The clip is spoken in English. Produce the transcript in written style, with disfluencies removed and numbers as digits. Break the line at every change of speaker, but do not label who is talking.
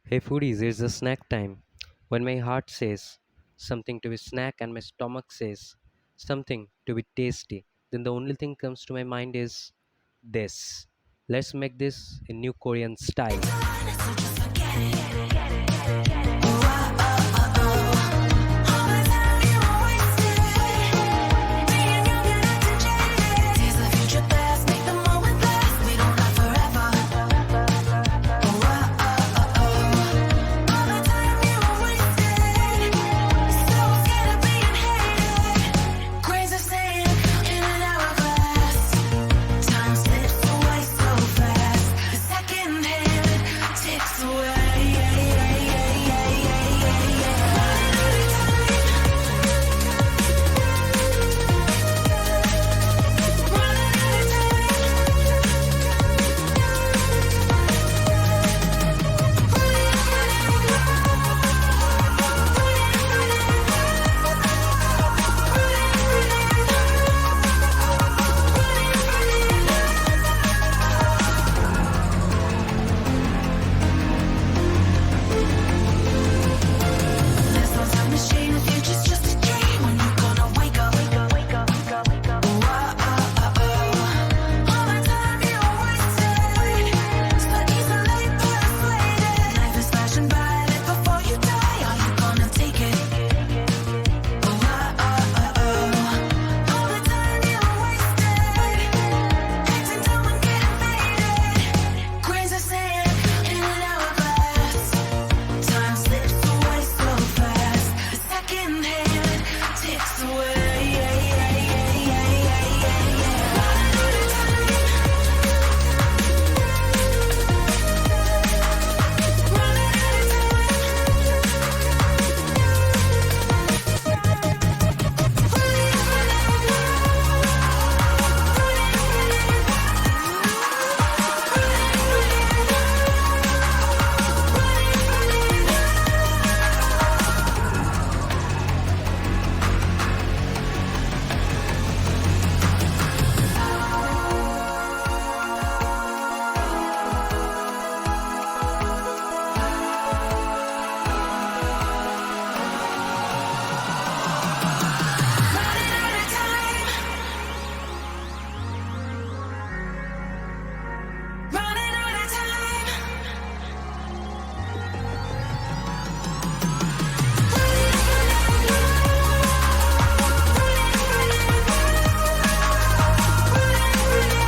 Hey foodies, it's the snack time. When my heart says something to be snack and my stomach says something to be tasty, then the only thing comes to my mind is this. Let's make this in new Korean style.